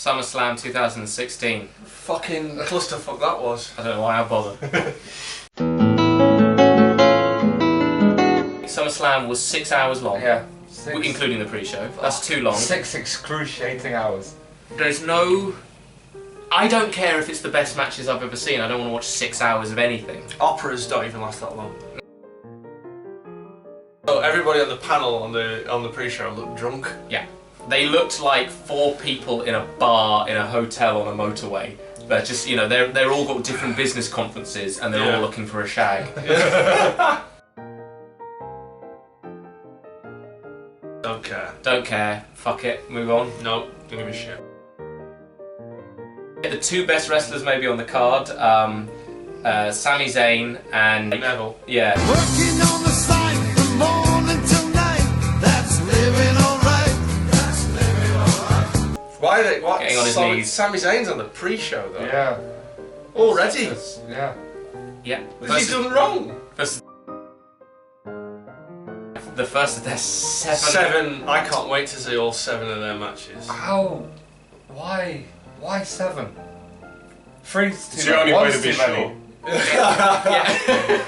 Summerslam 2016. Fucking clusterfuck that was. I don't know why I bothered. Summerslam was 6 hours long. Yeah. Including the pre-show. That's too long. 6 excruciating hours. There's no... I don't care if it's the best matches I've ever seen. I don't want to watch 6 hours of anything. Operas don't even last that long. So everybody on the panel on the pre-show looked drunk. Yeah. They looked like 4 people in a bar in a hotel on a motorway. They're just, you know, they're all got different business conferences and they're all looking for a shag. Don't care. Don't care. Fuck it. Move on. No, don't give a shit. The 2 best wrestlers maybe on the card, Sami Zayn and Neville. Yeah. Working on the site from morning till night. That's living alright. That's living alright. Why are they? What? Getting on his knees. Sami Zayn's on the pre-show though. Yeah. Already. Yeah. Yeah. What's he done wrong? The first of their 7. I can't wait to see all 7 of their matches. How? Why? Why 7? 3's too It's the only way to be sure. Yeah.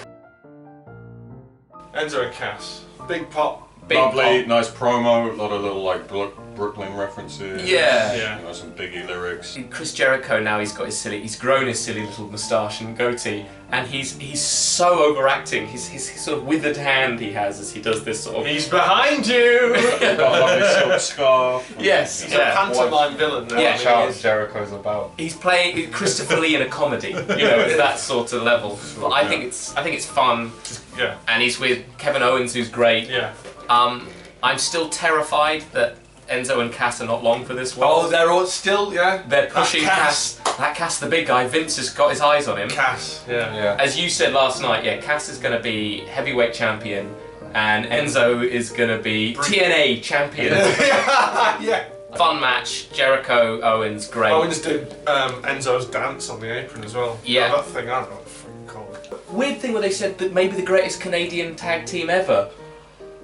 Enzo and Cass. Big pop. Big Lovely, pop. nice promo, a lot of little like Brooklyn references. Yeah. Yeah. You know, some Biggie lyrics. Chris Jericho now he's grown his silly little moustache and goatee, and he's so overacting. His sort of withered hand he has as he does this sort of. He's behind you. Got a lovely silk scarf. Yes. He's a pantomime villain now. Yeah. Watch out, Jericho's about. He's playing Christopher Lee in a comedy, you know, at that sort of level. But I think it's fun, Yeah. and he's with Kevin Owens, who's great. Yeah. I'm still terrified that Enzo and Cass are not long for this Oh, world. they're all still, yeah. They're pushing Cass. That Cass, the big guy. Vince has got his eyes on him. Cass. Yeah. Yeah. As you said last night, yeah, Cass is going to be heavyweight champion, and Enzo is going to be TNA champion. Yeah. Fun match. Jericho, Owens, great. Owens did Enzo's dance on the apron as well. Yeah. That thing, I don't know what the fucking called. Weird thing where they said that maybe the greatest Canadian tag team ever.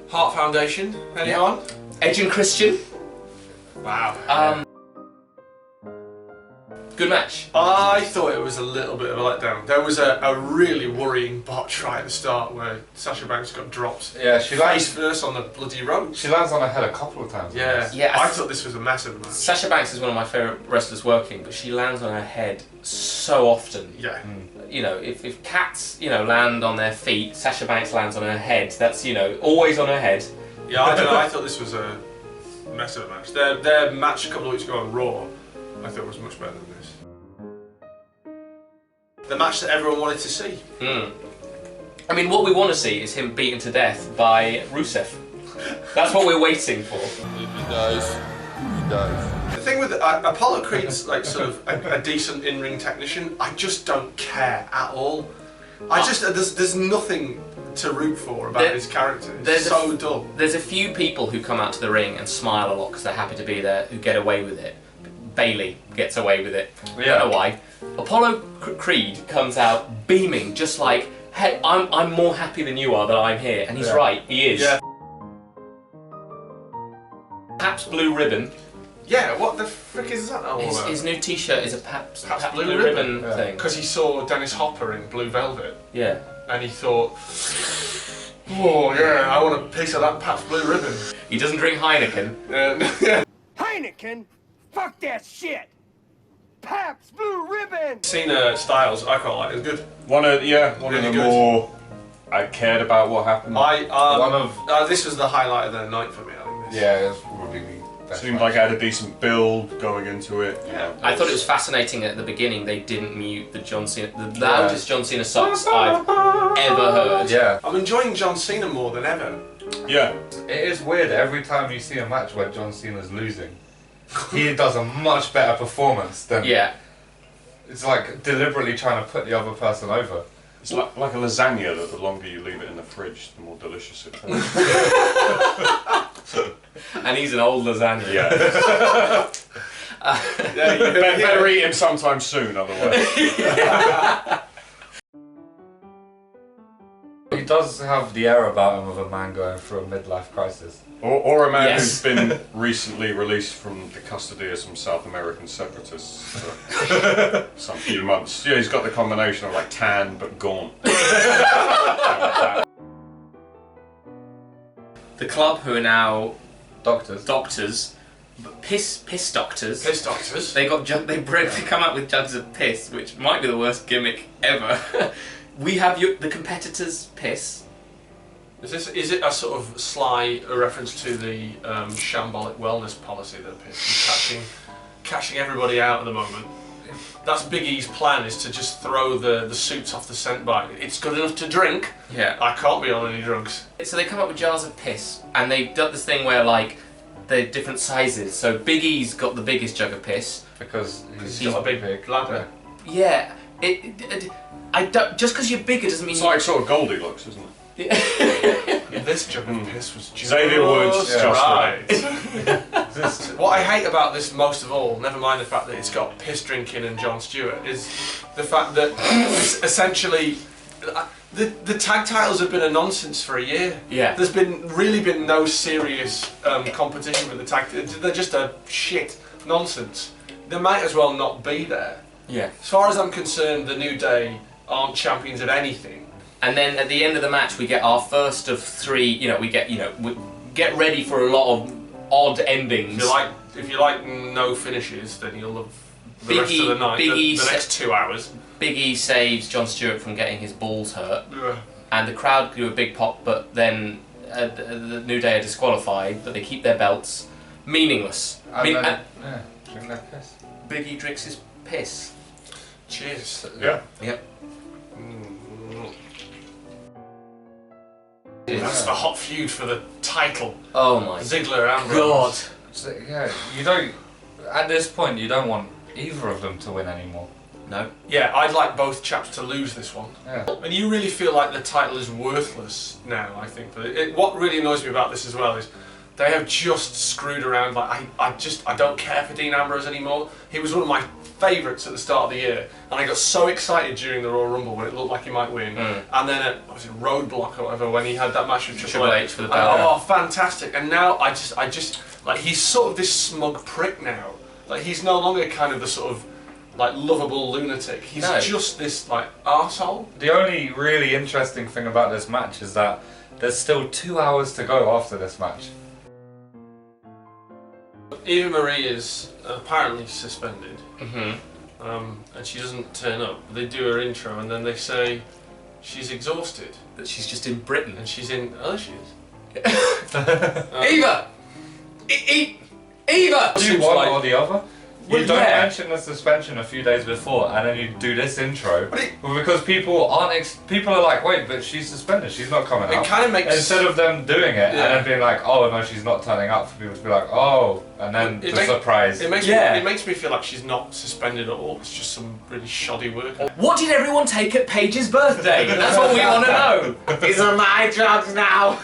Heart Foundation. Anyone? Edge and Christian. Wow. Good match. I thought it was a little bit of a letdown. There was a really worrying botch right at the start where Sasha Banks got dropped Yeah, she face lands. first on the bloody ropes. She lands on her head a couple of times. Yeah. Yeah, I thought this was a massive match. Sasha Banks is one of my favourite wrestlers working, but she lands on her head so often. Yeah. You know, if cats, you know, land on their feet, Sasha Banks lands on her head. That's, you know, always on her head. Yeah, I don't know. I thought this was a mess of a match. Their match a couple of weeks ago on Raw, I thought was much better than this. The match that everyone wanted to see. I mean, what we want to see is him beaten to death by Rusev. That's what we're waiting for. He does. He does. The thing with Apollo Creed's like sort of a decent in-ring technician. I just don't care at all. There's nothing to root for about his character. It's so dull. There's a few people who come out to the ring and smile a lot because they're happy to be there, who get away with it. Bailey gets away with it. I don't know why. Apollo Creed comes out beaming, just like, hey, I'm more happy than you are that I'm here. And he's right, he is. Yeah. Pabst Blue Ribbon. Yeah, what the frick is that all about? His new T-shirt is a Pabst Blue Ribbon Yeah. thing. Because he saw Dennis Hopper in Blue Velvet, Yeah. and he thought, oh yeah, I want a piece of that Pabst Blue Ribbon. He doesn't drink Heineken. Yeah. Heineken? Fuck that shit! Pabst Blue Ribbon! Cena Styles, I quite like. It's good. One of Really the good. more I cared about what happened. This was the highlight of the night for me. I think. This. Yeah, it's probably the best. Seemed like it had a decent build going into it. Yeah. I thought it was fascinating at the beginning they didn't mute the John Cena, the loudest John Cena sucks I've ever heard. Yeah. I'm enjoying John Cena more than ever. Yeah. It is weird every time you see a match where John Cena's losing. He does a much better performance than. Yeah. It's like deliberately trying to put the other person over. It's like a lasagna that the longer you leave it in the fridge, the more delicious it tastes. And he's an old lasagna. Yeah. Better eat him sometime soon, otherwise. He does have the air about him of a man going through a midlife crisis. Or a man Yes. who's been recently released from the custody of some South American separatists for some few months. Yeah, he's got the combination of like tan but gaunt. The club, who are now Doctors. doctors, but piss doctors. Piss doctors. They come out with jugs of piss, which might be the worst gimmick ever. We have the competitors' piss. Is it a sort of sly reference to the shambolic wellness policy that Piss is cashing everybody out at the moment? That's Big E's plan, is to just throw the suits off the scent bike. It's good enough to drink. Yeah. I can't be on any drugs. So they come up with jars of piss, and they've done this thing where like they're different sizes. So Big E's got the biggest jug of piss. Because He's got a big bladder. Yeah. I don't. Just because you're bigger doesn't mean. It's like sort of Goldilocks, isn't it? This jug of piss was just Xavier Woods, just right. This- What I hate about this most of all, never mind the fact that it's got piss drinking and Jon Stewart, is the fact that essentially the tag titles have been a nonsense for a year. Yeah. There's really been no serious competition with the tag. They're just a shit nonsense. They might as well not be there. Yeah. As far as I'm concerned, the New Day aren't champions of anything. And then at the end of the match, we get our first of three. We get ready for a lot of odd endings. If you like no finishes, then you'll love the rest of the night. The next 2 hours. Big E saves Jon Stewart from getting his balls hurt, Ugh. and the crowd do a big pop. But then the New Day are disqualified, but they keep their belts. Meaningless. and drink that piss. Big E drinks his piss. Cheers. Yeah. Yep. That's the hot feud for the title. Oh my Ziggler and God. Rhodes. So, yeah, you don't. At this point, you don't want either of them to win anymore. No. Yeah, I'd like both chaps to lose this one. Yeah. And you really feel like the title is worthless now, I think. What really annoys me about this as well is they have just screwed around. Like I don't care for Dean Ambrose anymore. He was one of my favourites at the start of the year, and I got so excited during the Royal Rumble when it looked like he might win. And then at Roadblock or whatever, when he had that match with Triple H for the belt. Oh, fantastic! And now I just like, he's sort of this smug prick now. Like, he's no longer kind of the sort of like lovable lunatic. He's just this like arsehole. The only really interesting thing about this match is that there's still 2 hours to go after this match. Eva Marie is apparently suspended, Mm-hmm. and she doesn't turn up. They do her intro, and then they say she's exhausted, That she's just in Britain. and she's in. Oh, she is. Eva! Eva! Do Seems one like- or the other. Well, You don't yeah. mention the suspension a few days before, and then you do this intro. But it- Well, because people aren't. People are like, wait, but she's suspended. She's not coming It up. kind of makes Instead of them doing it and Yeah. then being like, oh no, she's not turning up, for people to be like, oh, and then It the make- surprise. It makes Yeah. me feel like she's not suspended at all. It's just some really shoddy work. What did everyone take at Paige's birthday? That's what we want to know. These are my drugs now.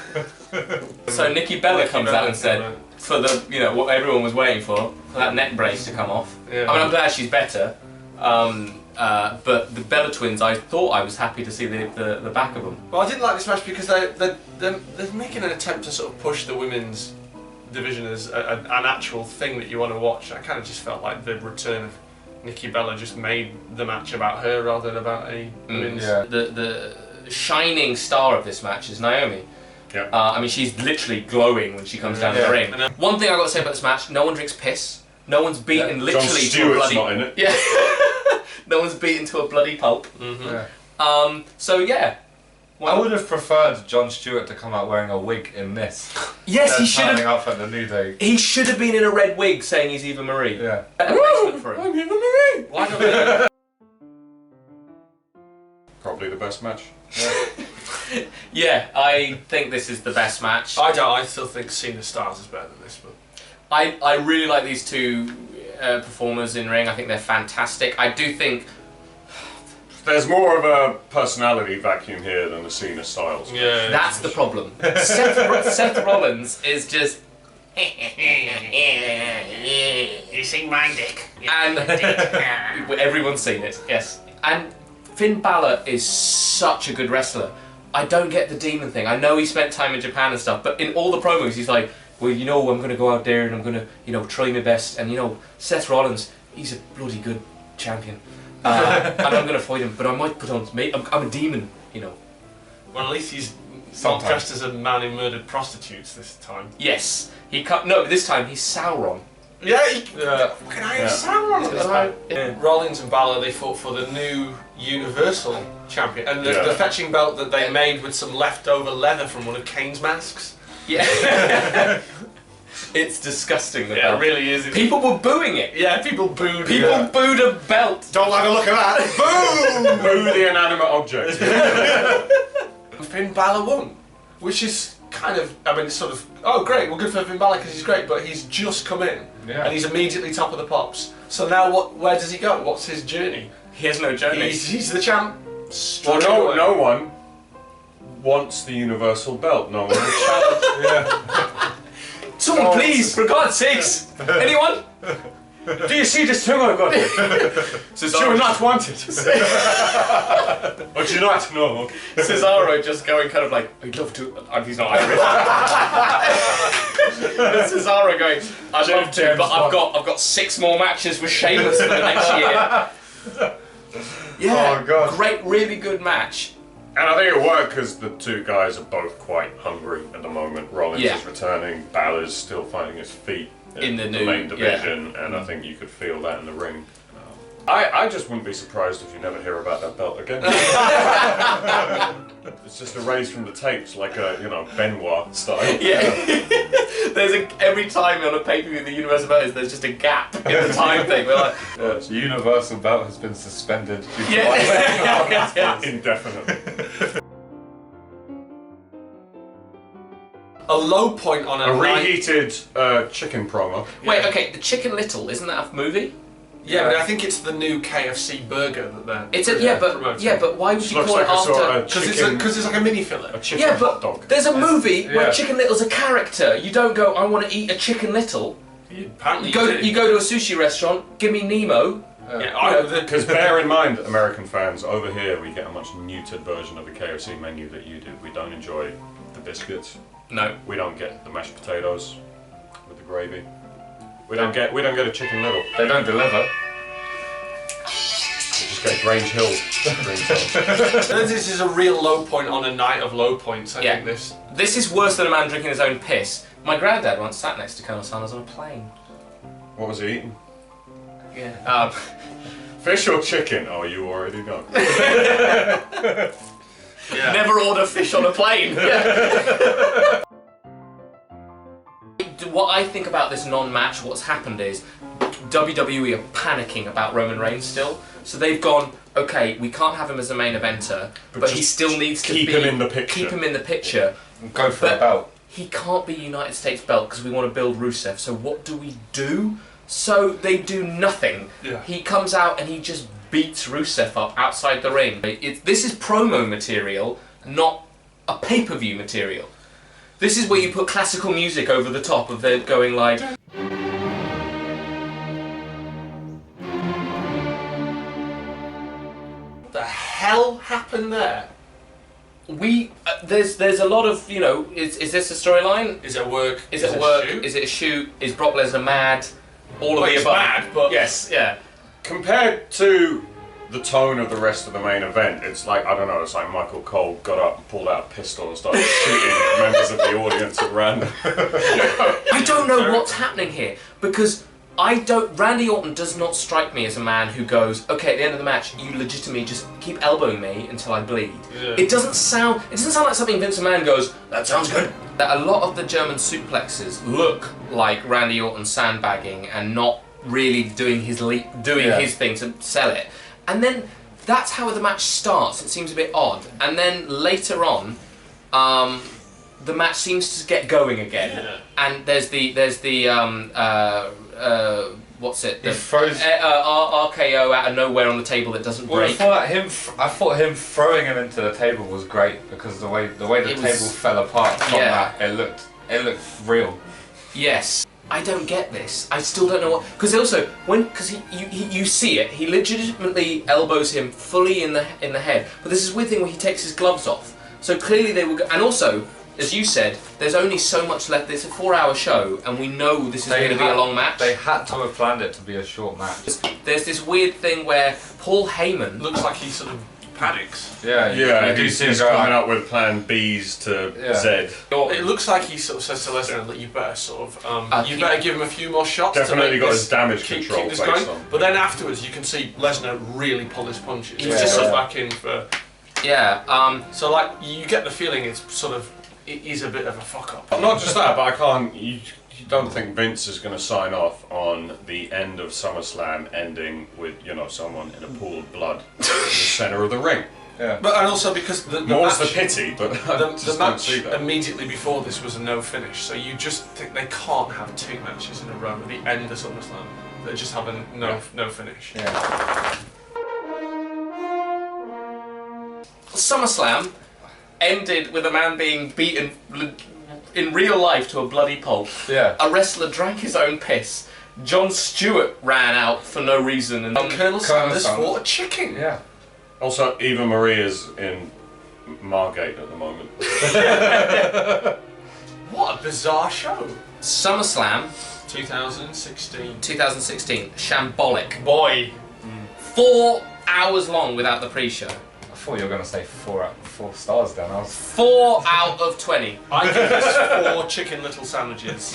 So Nikki Bella comes out and said, for the what everyone was waiting for that neck brace to come off. Yeah. I mean, I'm glad she's better. But the Bella twins, I thought I was happy to see the back of them. Well, I didn't like this match because they're making an attempt to sort of push the women's division as an actual thing that you want to watch. I kind of just felt like the return of Nikki Bella just made the match about her rather than about any women's. yeah. The shining star of this match is Naomi. Yeah. I mean, she's literally glowing when she comes down the Yeah. ring. And, One thing I got to say about this match: no one drinks piss. No one's beaten Jon literally to a Stewart's bloody. not in it. Yeah. No one's beaten to a bloody pulp. Yeah. So yeah. I would have preferred Jon Stewart to come out wearing a wig in this. Yes, he than should turning have. up at the New Day. He should have been in a red wig saying he's Eva Marie. Yeah. Better placement for him. I'm Eva Marie. Why don't they? Probably the best match. Yeah, I think this is the best match. I don't. I still think Cena Stars is better than this, but I really like these two performers in ring. I think they're fantastic. I do think. There's more of a personality vacuum here than the Cena Styles. yeah, That's the problem. Seth Rollins is just. You see my dick. And everyone's seen it, yes. And Finn Balor is such a good wrestler, I don't get the demon thing. I know he spent time in Japan and stuff, but in all the promos he's like, well, you know, I'm going to go out there and I'm going to, you know, try my best. And, you know, Seth Rollins, he's a bloody good champion. And I'm going to fight him, but I might put on... I'm a demon, you know. Well, at least he's not dressed as a man who murdered prostitutes this time. Yes. He can't... No, this time he's Sauron. Yeah, fucking Iron Sauron. Rollins and Balor, they fought for the new Universal Champion, and the fetching belt that they made with some leftover leather from one of Kane's masks. Yeah. It's disgusting. Yeah, it really is. People were booing it. Yeah, people booed. People booed a belt. Don't like the look of that. Boom! Boo the inanimate object. Finn Balor won, which is kind of, I mean, it's sort of, oh great, well good for Finn Balor because he's great, but he's just come in and he's immediately top of the pops. So now where does he go? What's his journey? He has no journey. He's the champ. Well, no one wants the Universal Belt. No one will challenge. Someone please, for God's sakes! Anyone? Do you see this thing I got here? Do you not want it? Or do you not know? Cesaro just going kind of like, I'd love to, and he's not Irish. Cesaro going, I'd love to, but I've got 6 more matches with Sheamus for the next year. Yeah, oh God. Great, really good match. And I think it worked because the two guys are both quite hungry at the moment. Rollins is returning, Balor's still finding his feet in the main division, and I think you could feel that in the ring. I just wouldn't be surprised if you never hear about that belt again. It's just erased from the tapes, like a, you know, Benoit style. Yeah. Every time on a pay-per-view the Universal Belt is, there's just a gap in the time thing. We're like, the Universal Belt has been suspended. Indefinitely. A low point on a reheated chicken promo. Wait, okay, the Chicken Little, isn't that a movie? Yeah, but I think it's the new KFC burger that they're promoting. But why would you call it after? Because it's like a mini fillet. A chicken hot dog. There's a movie where Chicken Little's a character. You don't go, I want to eat a Chicken Little. Apparently you go to a sushi restaurant, give me Nemo. Because bear in mind, American fans, over here we get a much neutered version of the KFC menu that you do. We don't enjoy the biscuits. No. We don't get the mashed potatoes with the gravy. We don't get a Chicken Little. They don't deliver. We just get Grange Hill. This is a real low point on a night of low points. I think this. This is worse than a man drinking his own piss. My granddad once sat next to Colonel Sanders on a plane. What was he eating? Yeah. Fish or chicken? Oh, you already know. Never order fish on a plane. What I think about this non-match, what's happened is WWE are panicking about Roman Reigns still. So they've gone, okay, we can't have him as a main eventer, but he still needs to keep him in the picture. Keep him in the picture. And go for a belt. He can't be United States belt because we want to build Rusev. So what do we do? So they do nothing. Yeah. He comes out and he just beats Rusev up outside the ring. This is promo material, not a pay-per-view material. This is where you put classical music over the top of it going like... What the hell happened there? There's a lot of, you know, is this a storyline? Is it work? Is it work? Is it a shoot? Is Brock Lesnar mad? All of the above. Mad, but... Yes, yeah. Compared to the tone of the rest of the main event, it's like, I don't know, it's like Michael Cole got up and pulled out a pistol and started shooting members of the audience at random. I don't know what's happening here, because Randy Orton does not strike me as a man who goes, okay, at the end of the match, you legitimately just keep elbowing me until I bleed. Yeah. It doesn't sound like something Vince McMahon goes, that sounds good. A lot of the German suplexes look like Randy Orton sandbagging and not really doing his thing to sell it. And then that's how the match starts. It seems a bit odd. And then later on, the match seems to get going again. Yeah. And there's the what's it? The RKO out of nowhere on the table that doesn't break. I thought him throwing him into the table was great because the way the table fell apart from that, it looked real. Yes. I don't get this. I still don't know what... Because also, you see it, he legitimately elbows him fully in the head. But there's this weird thing where he takes his gloves off. So clearly they were, and also, as you said, there's only so much left. It's a 4-hour show, and we know this is going to be a long match. They had to have planned it to be a short match. There's this weird thing where Paul Heyman looks like he sort of panics. Yeah, he's coming up with plan B's to Z. It looks like he sort of says to Lesnar that you better sort of, you better give him a few more shots. Definitely to got his damage control keep this based going. on. But then afterwards, you can see Lesnar really pull his punches. He's just sort of back in for. Yeah. So like you get the feeling it's sort of it is a bit of a fuck up. Not just that, but I can't. You don't think Vince is going to sign off on the end of SummerSlam ending with someone in a pool of blood in the center of the ring? Yeah. But and also because the More's match, the pity, but the match immediately before this was a no finish. So you just think they can't have 2 matches in a row at the end of SummerSlam. They just have a no finish. Yeah. SummerSlam ended with a man being beaten in real life to a bloody pulp. Yeah. A wrestler drank his own piss. Jon Stewart ran out for no reason, and Colonel Sanders fought a chicken. Yeah. Also, Eva Maria's in Margate at the moment. What a bizarre show. SummerSlam 2016. Shambolic. Boy. 4 hours long without the pre-show. I thought you were going to say 4 stars then. I was 4 out of 20. I give this 4 chicken little sandwiches.